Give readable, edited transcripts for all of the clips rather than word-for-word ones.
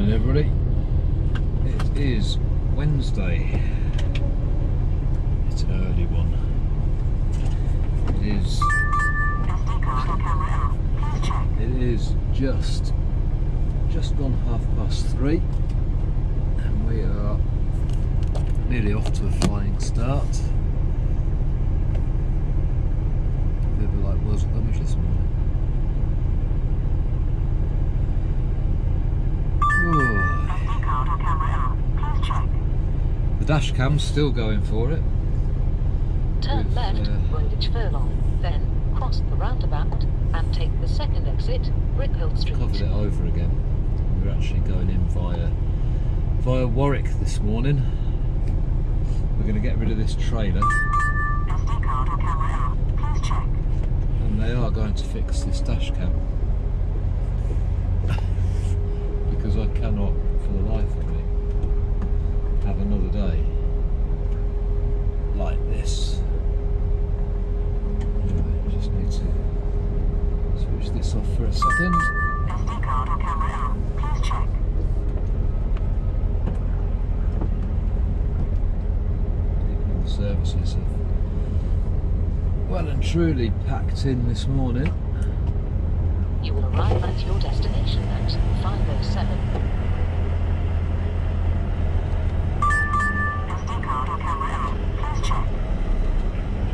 Morning everybody, it is Wednesday, it's an early one, it is just gone 3:30 and we are nearly off to a flying start. A bit like Wales at Gummidge this morning. The dash cam's still going for it. Turn left, Woolwich Furlong, then cross the roundabout and take the second exit, Brickhill Street. Covered it over again. We're actually going in via Warwick this morning. We're going to get rid of this trailer. And they are going to fix this dash cam. Because I cannot, for the life of me, have another day like this. Anyway, just need to switch this off for a second. SD card or camera out. Please check. People in the services have well and truly packed in this morning. You will arrive at your destination at 5:07. SD card or camera out. Please check.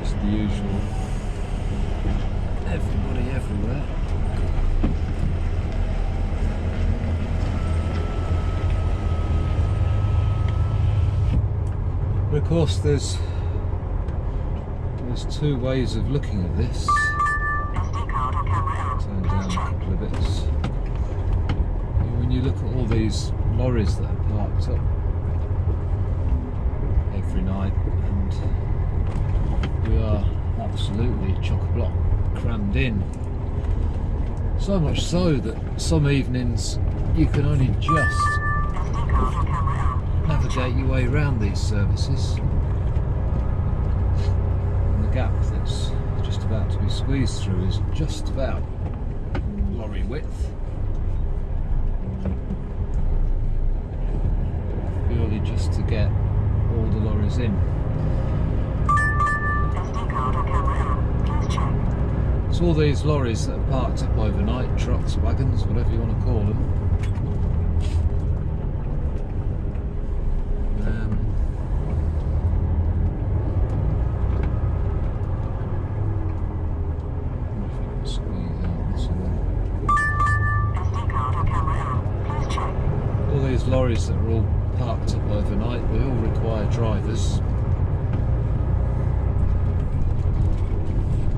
Just the usual. Everybody everywhere. But of course there's two ways of looking at this. SD card or camera out. Turn down a couple of bits. When you look at all these lorries that are parked up every night, and we are absolutely chock-a-block crammed in. So much so that some evenings you can only just navigate your way around these services. And the gap that's just about to be squeezed through is just about lorry width. Purely just to get all the lorries in. SD card or camera out. Please check. It's all these lorries that are parked up overnight, trucks, wagons, whatever you want to call them. Squeeze out this way. SD card or camera out. Please check. All these lorries that are all parked up overnight, they all require drivers.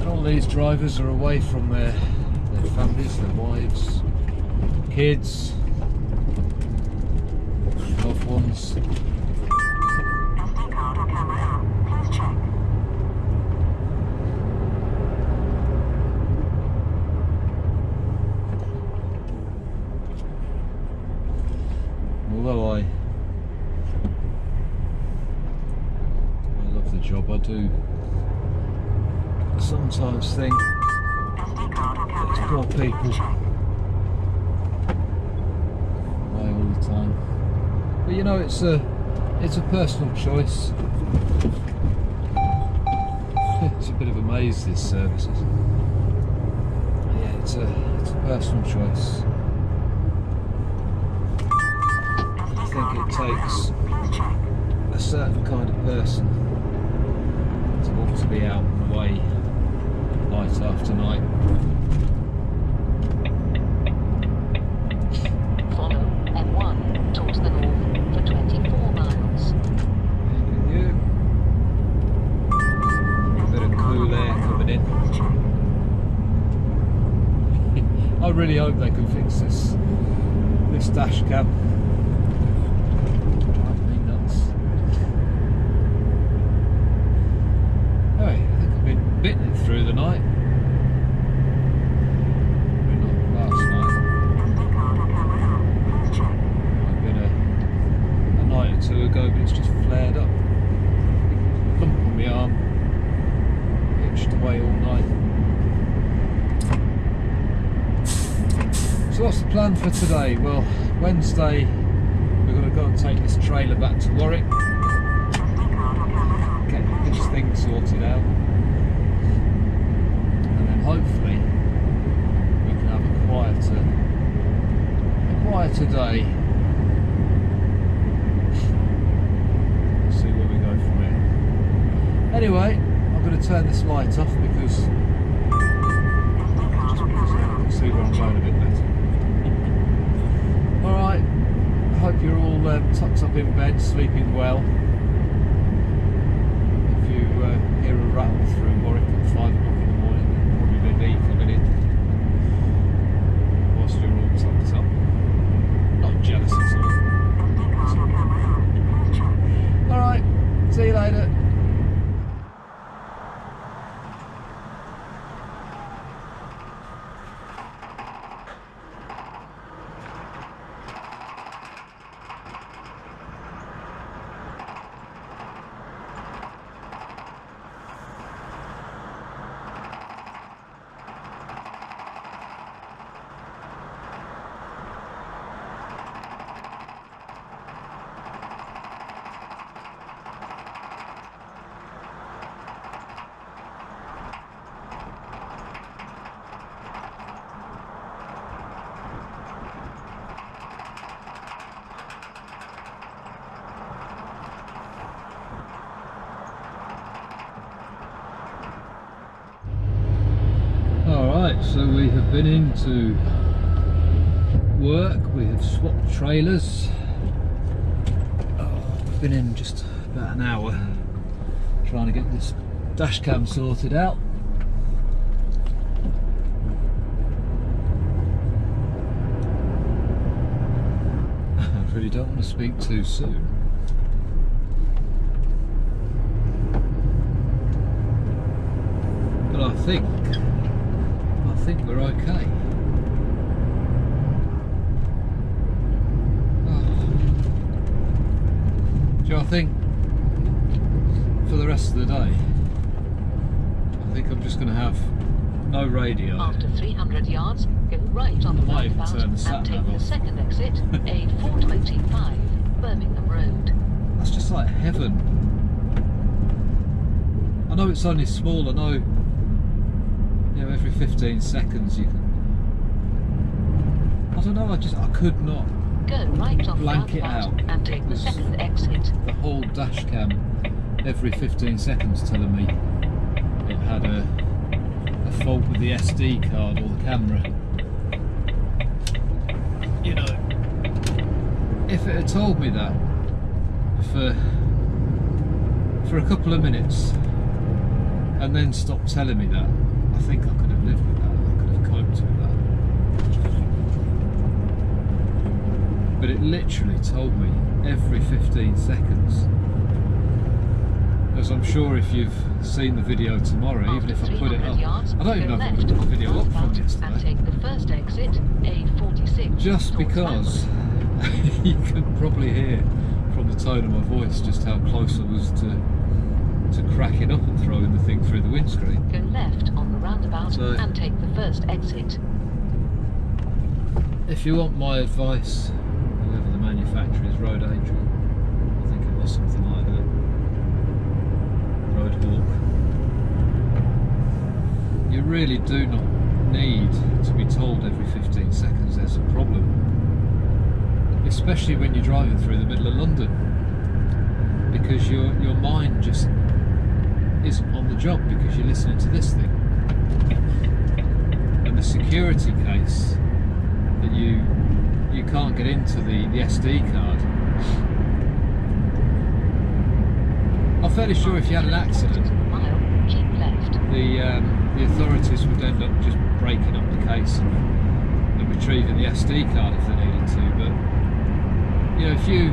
And all these drivers are away from their families, their wives, kids, loved ones. SD card or camera out. Please check. Although I love the job, I do sometimes think SD card or camera it's out. poor people Please check. away all the time. But you know, it's a personal choice. It's a bit of a maze, this service, isn't it? Yeah, it's a personal choice. I think it takes Please check. a certain kind of person to want to be out and away night after night. Follow M1 towards the north for 24 miles. You. A bit of cool air coming in. Please check. I really hope they can fix this dash cam. Drive me nuts. Anyway, I think I've been bitten through the night. Probably not last night. SD card or camera out. Please check. Might have been a night or two ago, but it's just flared up. Lump on my arm. Itched away all night. So what's the plan for today? Well, Wednesday go and take this trailer back to Warwick, SD card or camera out. get this thing sorted out, and then hopefully we can have a quieter day. See where we go from here. Anyway, I'm going to turn this light off because SD card or I camera can out. see where I'm going a bit better. Alright, I hope you're all tucked up in bed, sleeping well. If you hear a rattle through Warwick at 5 o'clock in the morning, it'll probably be me coming in whilst you're all tucked up. Not jealous at all. SD card or camera out. Please check. Alright, see you later. Alright, so we have been into work, we have swapped trailers. We've been in just about an hour trying to get this dash cam sorted out. I really don't want to speak too soon. But I think we're okay. Do you know, I think for the rest of the day, I think I'm just going to have no radio. After 300 yards, go right on the Might even roundabout turn the and sat take nav the off. second exit, A425, Birmingham Road. That's just like heaven. I know it's only small, I know, you know, every 15 seconds you can, I don't know, I could not Go right on the blank it roundabout out. and take the This- second exit. The whole dash cam every 15 seconds telling me it had a fault with the SD card or the camera. You know, if it had told me that for a couple of minutes and then stopped telling me that, I think I could have lived with that, I could have coped with that. But it literally told me every 15 seconds. As I'm sure if you've seen the video tomorrow, even if I put it up, I don't even know if I'm going to put the video up from and yesterday. take the first exit, A46. Just towards because you can probably hear from the tone of my voice just how close I was to cracking up and throwing the thing through the windscreen. Go left on the roundabout So- and take the first exit. If you want my advice, whoever the manufacturer is, Road Angel, I think it was something like that, Road Hawk, you really do not need to be told every 15 seconds there's a problem, especially when you're driving through the middle of London, because your mind just isn't on the job because you're listening to this thing. And the security case that you can't get into the SD card, I'm fairly sure if you had an accident, Mile, keep left. the authorities would end up just breaking up the case and retrieving the SD card if they needed to. But you know, if you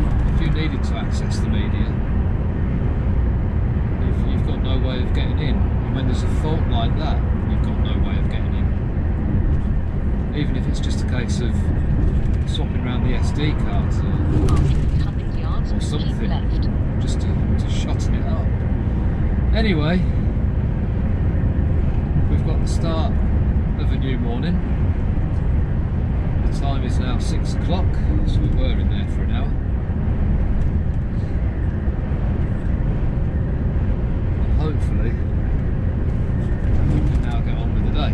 needed to access the media, you've got no way of getting in. And when there's a fault like that, you've got no way of getting in. Even if it's just a case of swapping around the SD cards After 100 yards, or keep something, left. just to shotting it up. Anyway, we've got the start of a new morning. The time is now 6 o'clock, so we were in there for an hour. hopefully we can now get on with the day.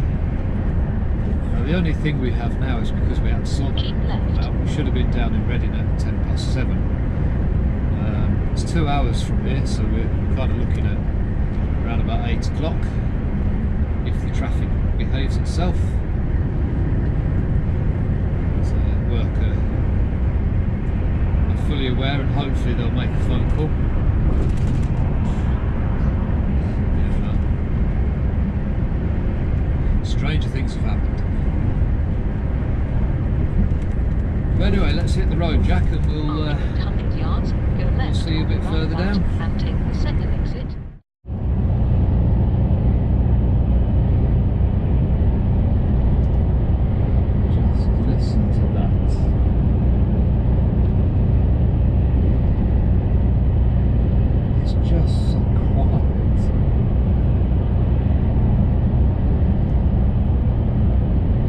Now, the only thing we have now is because we had sun. Keep left. We should have been down in Reading at 7:10. It's 2 hours from here, so we're kind of looking at around about 8 o'clock if the traffic behaves itself. So worker are fully aware, and hopefully they'll make a phone call. Stranger things have happened. But anyway, let's hit the road, Jack, and we'll 100 yards, go left see you a bit on the further roundabout down. and take the second exit. just listen to that. It's just so quiet.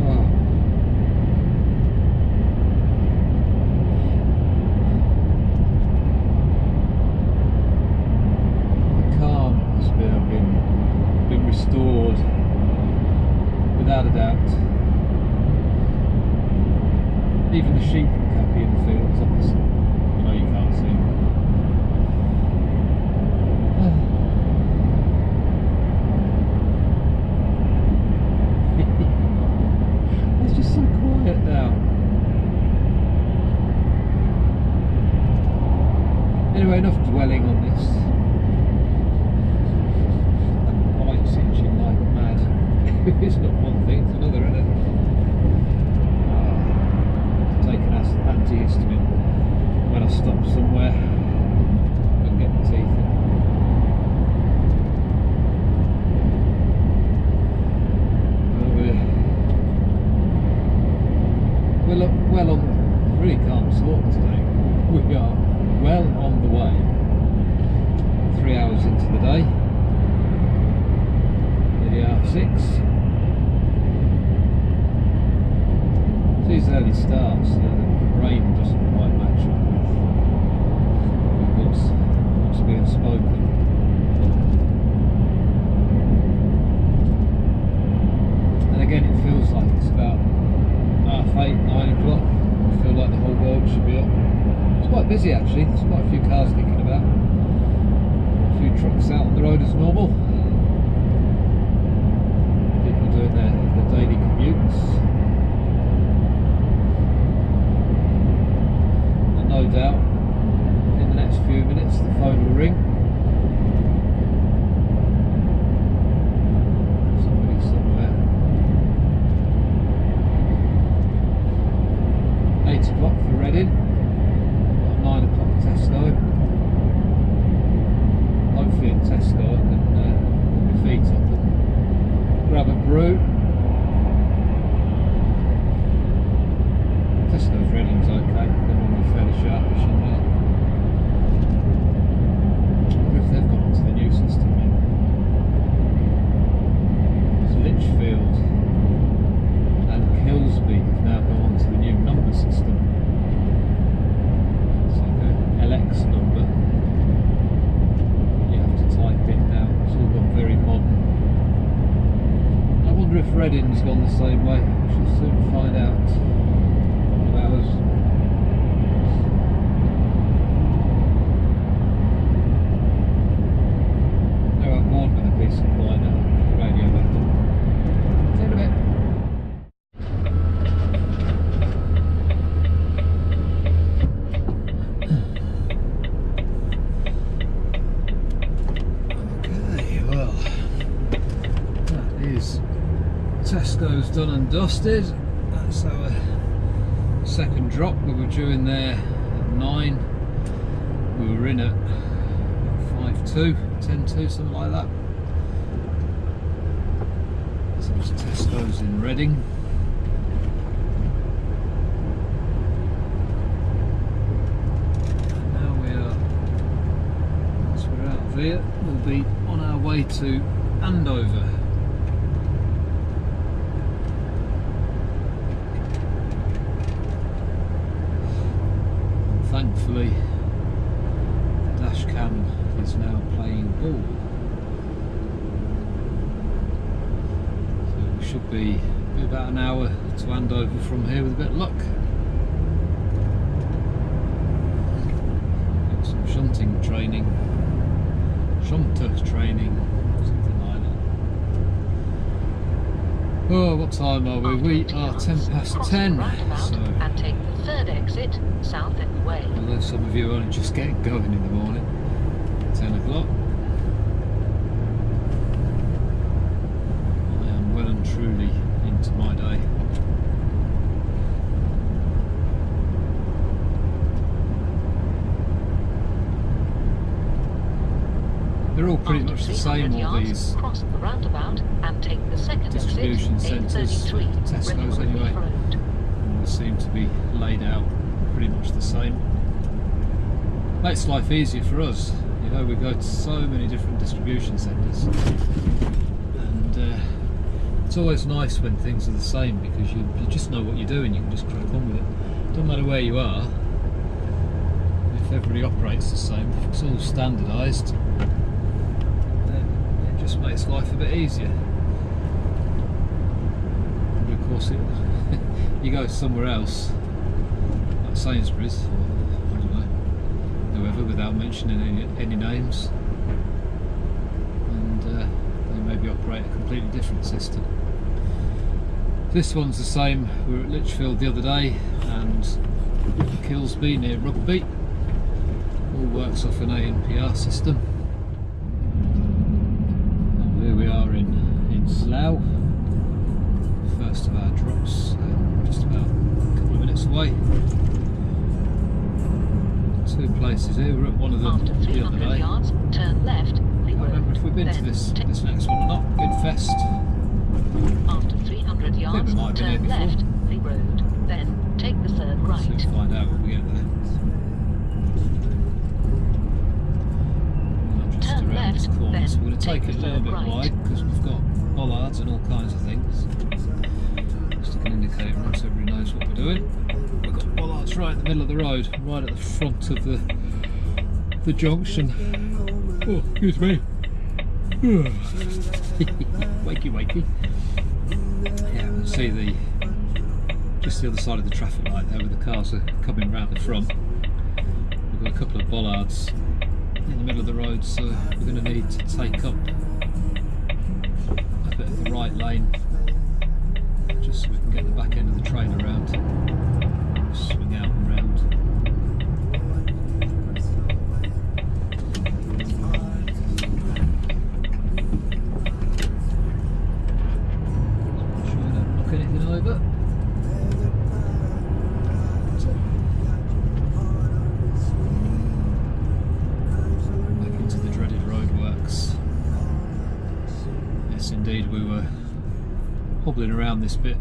Oh. The calm has been restored without a doubt. Even the sheep look happy in the fields opposite. I know you can't see them. It's just so quiet now. Anyway, enough dwelling on this. That bite's itching like mad. It's not one thing, it's another, isn't it? Take an antihistamine when I stop somewhere and get my teeth in. Well, we're well on. Really can't talk today. We are well on the way. 3 hours into the day. Nearly 6:30. These early starts, the rain doesn't quite match up with what's being spoken. And again, it feels like it's about 8:30, 9 o'clock. I feel like the whole world should be up. It's quite busy actually, there's quite a few cars kicking about. A few trucks out on the road as normal. People doing their daily commutes. No doubt in the next few minutes the phone will ring. Somebody somewhere. 8 o'clock for Reading, 9 o'clock Tesco. Hopefully in Tesco I can put my feet up and grab a brew. Tesco's Reading's okay, they're normally fairly sharpish in there. I wonder if they've got onto the new system yet. It's Lichfield and Kilsby have now gone onto the new number system. It's like a LX number you have to type in now. It's all gone very modern. I wonder if Reading's gone the same way. We shall soon find out. Hours. No, I'm bored with a piece of quiet now. Radio back on. See you in a bit. Okay, well, that is Tesco's done and dusted. That's our second drop. We were due in there at 9. We were in at 5:02, 10:02, something like that. So it's Tesco's in Reading. And now once we're out of here, we'll be on our way to Andover. Thankfully, the dash cam is now playing ball. should be about an hour to hand over from here with a bit of luck. Got some shunting training, shunter training, something like that. Oh, what time are we? We are 10 past 10. So, and take the third exit south anyway. although some of you are only just getting going in the morning, 10 o'clock. I am well and truly into my day. They're all pretty much the same, all these cross the roundabout and take the second distribution exit, centres, 833, Tesco's Redwood anyway. Road. All seem to be laid out pretty much the same. Makes life easier for us. You know, we go to so many different distribution centres, and it's always nice when things are the same, because you just know what you're doing. You can just crack on with it. Doesn't matter where you are. If everybody operates the same, if it's all standardised, then it just makes life a bit easier. But of course, you go somewhere else, like Sainsbury's, or I don't know, whoever, without mentioning any names, and they maybe operate a completely different system. This one's the same. We were at Lichfield the other day, and Kilsby near Rugby. All works off an ANPR system. And here we are in Slough. First of our drops, just about a couple of minutes away. Two places here. We're at one of them After the other 300 day. yards, turn left. I can't remember if we've been to this next one or not. Bidfest. After 300 yards, might have been here turn before. left, the road. Then take the third right. Soon find out when we get there. We're not just Turn around this left, corner, then so we're going to take take it a the little third bit right. wide, because we've got bollards and all kinds of things. Stick an indicator on so everybody knows what we're doing. We've got bollards right in the middle of the road, right at the front of the junction. Oh, excuse me. Wakey, wakey. Yeah, we can see just the other side of the traffic light there, where the cars are coming round the front. We've got a couple of bollards in the middle of the road, so we're going to need to take up a bit of the right lane, just so we can get the back end of the train around, swing out and round. Make sure we don't knock anything over. Back into the dreaded roadworks. Yes, indeed, we were hobbling around this bit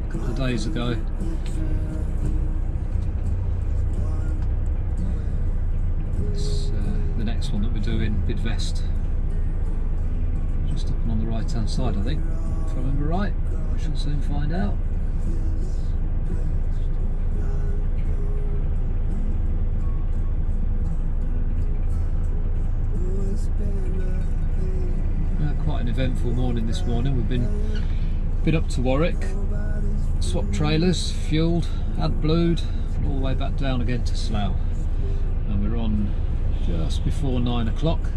a couple of days ago. It's the next one that we're doing, Bidvest, just up and on the right hand side, I think, if I remember right. We shall soon find out. Quite an eventful morning this morning. We've been up to Warwick, swapped trailers, fueled, had blued, and all the way back down again to Slough. And we're on just before 9 o'clock.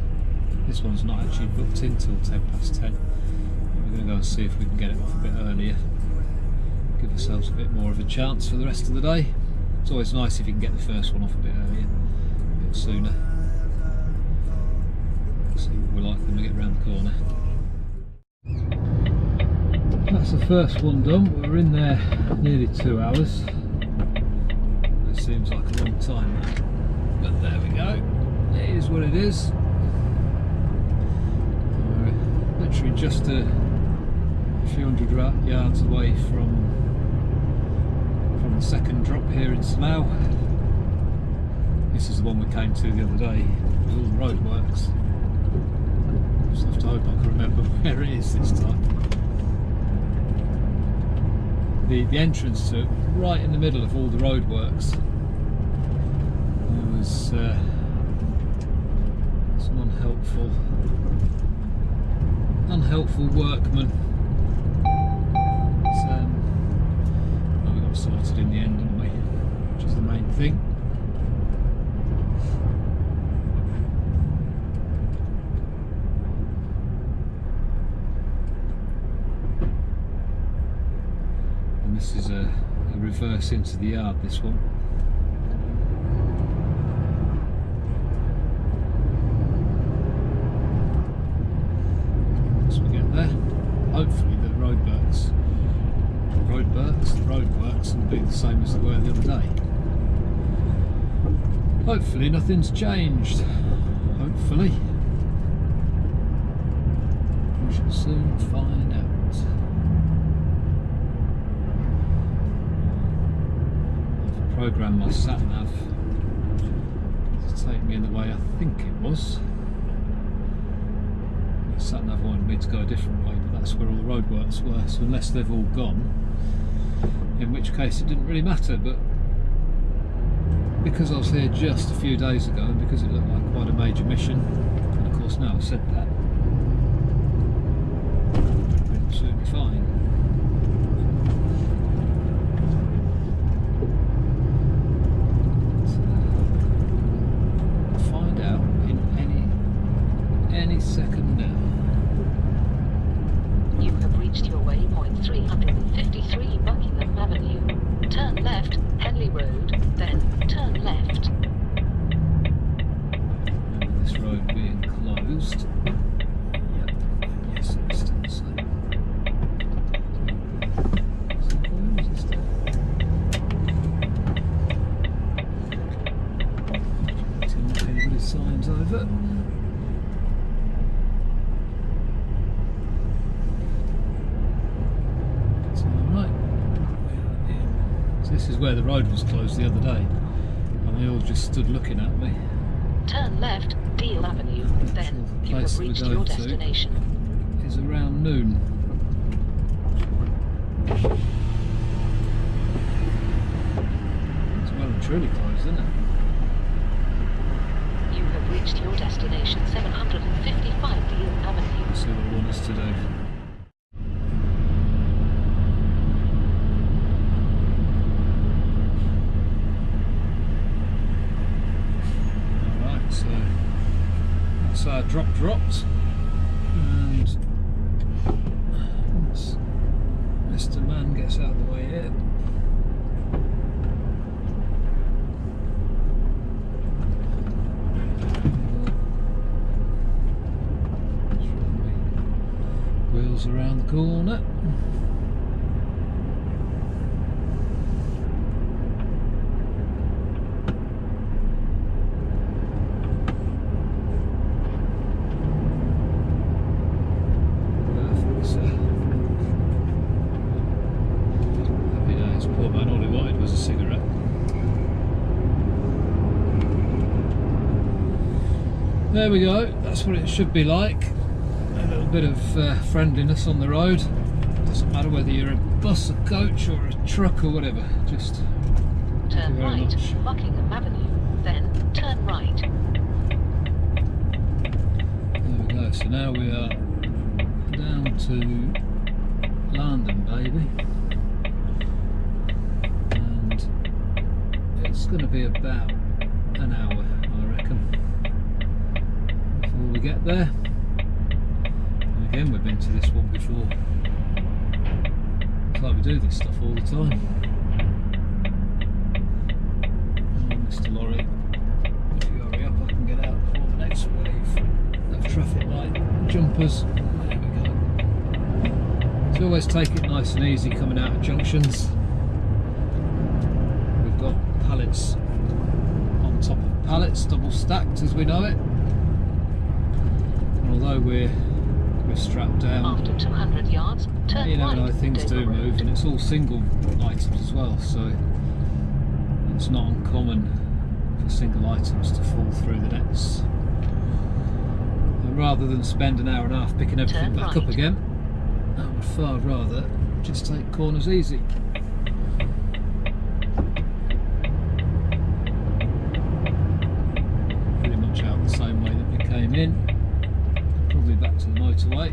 This one's not actually booked in till 10 past 10. We're going to go and see if we can get it off a bit earlier. Give ourselves a bit more of a chance for the rest of the day. It's always nice if you can get the first one off a bit earlier, a bit sooner. See what we're like when we get round the corner. That's the first one done. We were in there nearly 2 hours. It seems like a long time now, but there we go. It is what it is. We're literally just a few hundred yards away from the second drop here in Slough. This is the one we came to the other day with all the roadworks. Just have to hope I can remember where it is this time. The entrance to it, right in the middle of all the roadworks. There was some unhelpful unhelpful workman. Well, we got sorted in the end, didn't we? Which is the main thing. And this is a reverse into the yard, this one. Once we get there, hopefully the roadworks will be the same as they were the other day. Hopefully nothing's changed. Hopefully. We shall soon find out. I've programmed my sat-nav to take me in the way I think it was. The sat-nav wanted me to go a different way, but that's where all the roadworks were, so unless they've all gone, in which case it didn't really matter. But because I was here just a few days ago and because it looked like quite a major mission, and of course now I've said that, it'll be absolutely fine. So, find out in any second now. You have reached your waypoint 353 Buckingham Avenue. Turn left, Henley Road, then turn left. Remember this road being closed. Yep, yes, it's still the same. Is it closed? It's still. Didn't anybody signs over. This is where the road was closed the other day, and they all just stood looking at me. Turn left, Deal Avenue, then you have reached your destination. Is around noon. It's well and truly closed, isn't it? You have reached your destination 755 Deal Avenue. Let's see what they want us to do. So that's our dropped, and once Mr. Man gets out of the way here, wheels around the corner. There we go, that's what it should be like. A little bit of friendliness on the road. Doesn't matter whether you're a bus, a coach or a truck or whatever. Just turn right, Buckingham Avenue, then turn right. There we go, so now we are down to London, baby. And it's going to be about an hour, I reckon, before we get there. And again, we've been to this one before. It's like we do this stuff all the time. Oh, Mr. Lorry, if you hurry up, I can get out before the next wave of traffic light jumpers. There we go. So always take it nice and easy coming out of junctions. We've got pallets on top of pallets, double stacked as we know it. And although we're strapped down, after 200 yards, turn you know, right, things do move, and it's all single items as well, so it's not uncommon for single items to fall through the nets. And rather than spend an hour and a half picking everything back up again, I would far rather just take corners easy. Pretty much out the same way that we came in, probably back to the motorway.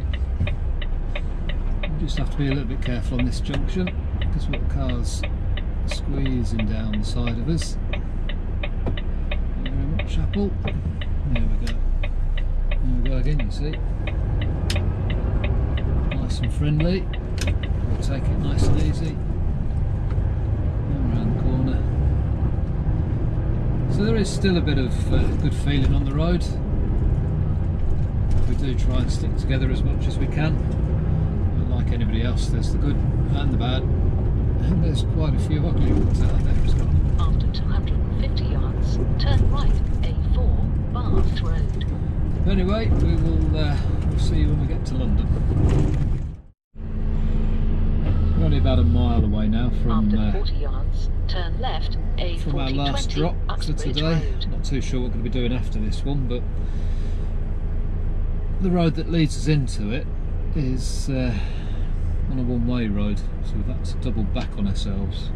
just have to be a little bit careful on this junction because we've got cars squeezing down the side of us. Thank you very much, Apple. There we go. There we go again, you see. Nice and friendly. We'll take it nice and easy. And around the corner. So there is still a bit of good feeling on the road. We do try and stick together as much as we can. But like anybody else, there's the good and the bad. And there's quite a few ugly ones out there as well. After 250 yards, turn right, A4, Bath Road. Anyway, we'll see you when we get to London. We're only about a mile away now from After 40 yards, turn left, A40, from our last drop for Uxbridge today. Road. Not too sure what we're going to be doing after this one, but the road that leads us into it is on a one-way road, so we've had to double back on ourselves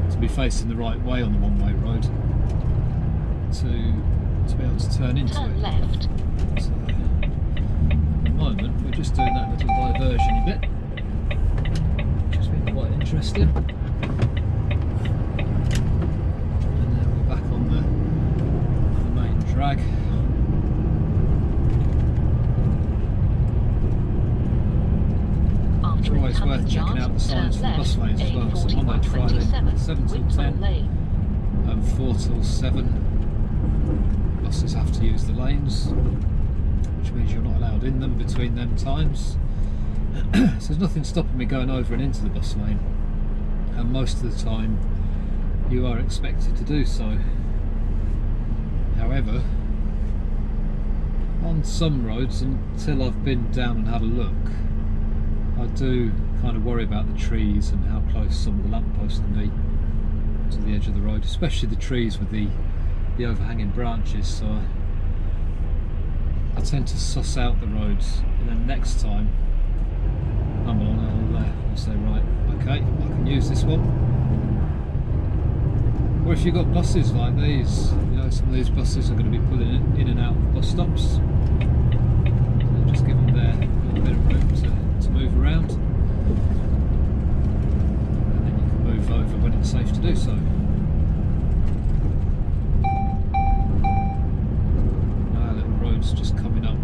to be facing the right way on the one-way road to be able to turn into Turn it. left. So, at the moment we're just doing that little diversion bit, which has been quite interesting. And now we're back on the main drag. It's always worth checking out the signs for the bus lanes as well. So Monday to Friday, 7 till 10 and 4 till 7. Buses have to use the lanes, which means you're not allowed in them between them times. So there's nothing stopping me going over and into the bus lane, and most of the time you are expected to do so. However, on some roads, until I've been down and had a look, I do kind of worry about the trees and how close some of the lampposts can be to the edge of the road, especially the trees with the overhanging branches. So I tend to suss out the roads, and then next time I'm on, I'll say, right, okay, I can use this one. Or if you've got buses like these, you know, some of these buses are going to be pulling in and out of bus stops, so just give them there a little bit of room to move around, and then you can move over when it's safe to do so. Our little road's just coming up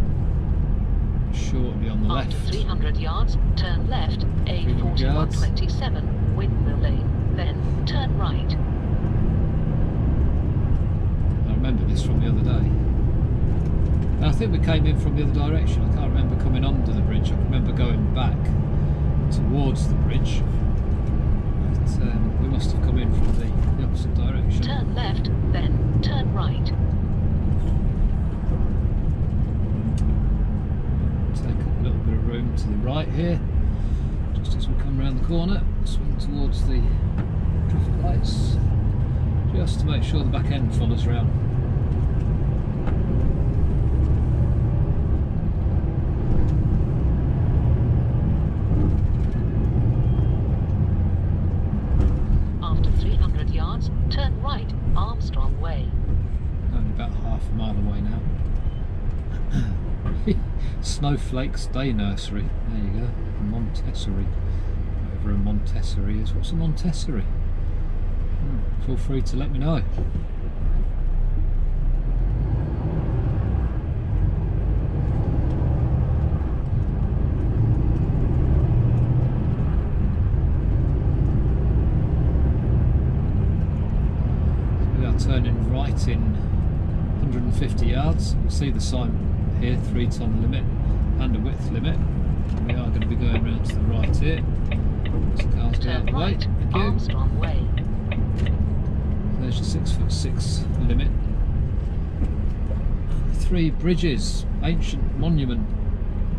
shortly on the left. After 300 yards, turn left, A4127, Windmill Lane, then turn right. I remember this from the other day. And I think we came in from the other direction. I can't remember coming under the bridge. I remember going back towards the bridge. But we must have come in from the opposite direction. Turn left, then turn right. Take a little bit of room to the right here, just as we come around the corner. Swing towards the traffic lights, just to make sure the back end follows round. After 300 yards, turn right, Armstrong Way. Only about half a mile away now. Snowflakes Day Nursery. There you go. Montessori. Whatever a Montessori is. What's a Montessori? Feel free to let me know. We are turning right in 150 yards. You see the sign here, 3 ton limit and a width limit. We are going to be going round to the right here. So cars get out of the way. Right, Thank you. Armstrong Way. There's your 6'6" limit. 3 bridges, ancient monument.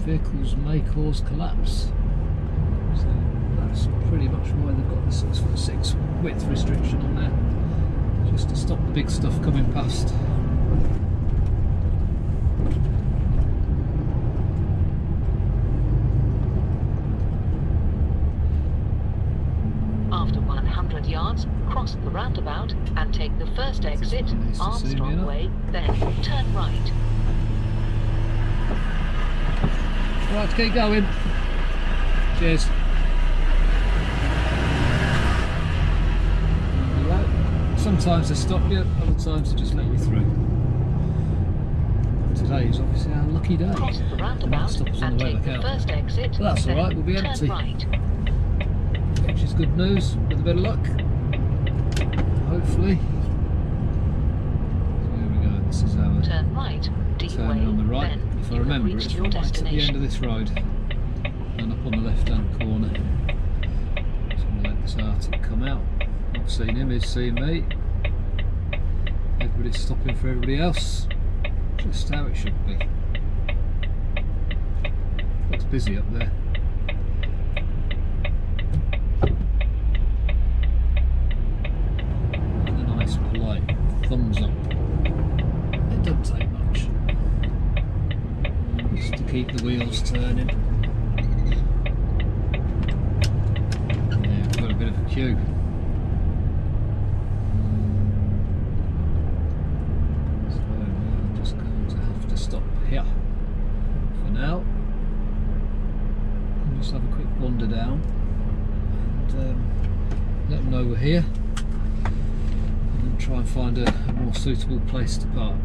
Vehicles may cause collapse. So that's pretty much why they've got the 6'6" width restriction on there, just to stop the big stuff coming past. After 100 yards, cross the roundabout and take the first exit, Nice to see me, Armstrong innit? Way, then turn right. Right, keep going. Cheers. Sometimes they stop you, other times they just let you through. Today is obviously our lucky day. Cross the They might roundabout stop us on and the way take back the out. first exit. But that's then alright, we'll be turn empty. right. Which is good news, with a bit of luck. Hopefully. So here we go, this is our Turn right. turning on the right. Then If I you have remember, reached it's your right at the destination. end of this road. And up on the left hand corner. So I'm going to let this Arctic come out. I've seen him, he's seen me. Everybody's stopping for everybody else. Just how it should be. Looks busy up there. And a nice polite thumbs up. It doesn't take much. Just to keep the wheels turning. Yeah, we've got a bit of a queue. So we're just going to have to stop here for now. And just have a quick wander down and let them know we're here. And then try and find a more suitable place to park.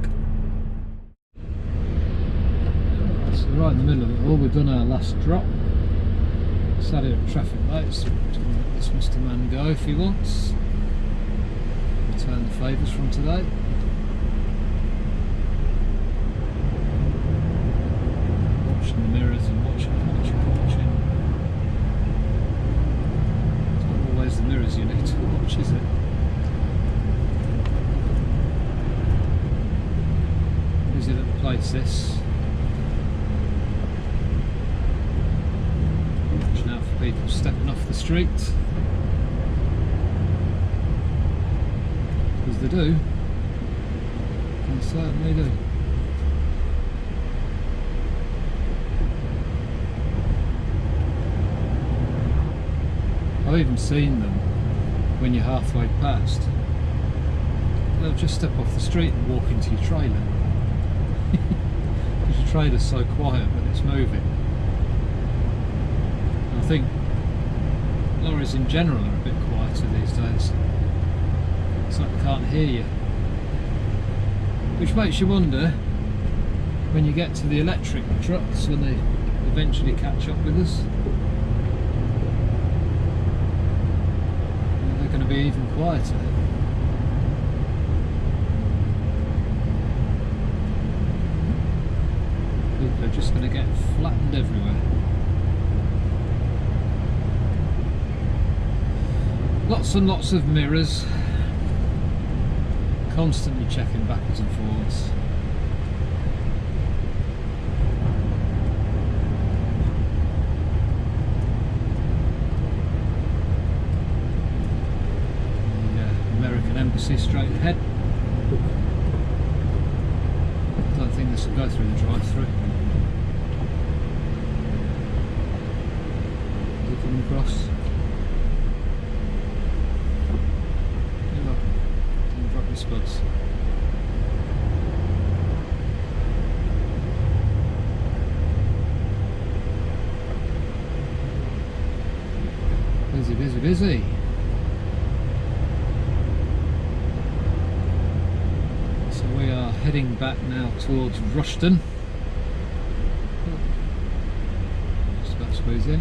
So right in the middle of it all, we've done our last drop. Sat here at traffic lights. Let this Mr. Man go if he wants. Return the favours from today. Watching the mirrors and watching. It's not always the mirrors you need to watch, is it? Busy little place this. Watching out for people stepping off the street. Because they do. They certainly do. I've even seen them when you're halfway past. They'll just step off the street and walk into your trailer. Because your trailer's so quiet when it's moving. I think lorries in general are a bit quieter these days. It's like they can't hear you. Which makes you wonder when you get to the electric trucks, when they eventually catch up with us. They're going to be even quieter. People are just going to get flattened everywhere. Lots and lots of mirrors, constantly checking backwards and forwards. The American Embassy straight ahead. I don't think this will go through the drive-through. Looking across. Drop your spuds. Busy, busy, busy. So we are heading back now towards Rushden. Just about to squeeze in.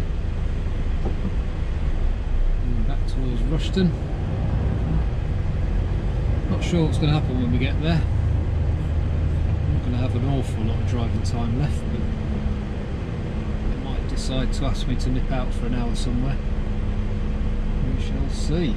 Heading back towards Rushden. Not sure what's going to happen when we get there. I'm not going to have an awful lot of driving time left, but they might decide to ask me to nip out for an hour somewhere. We shall see.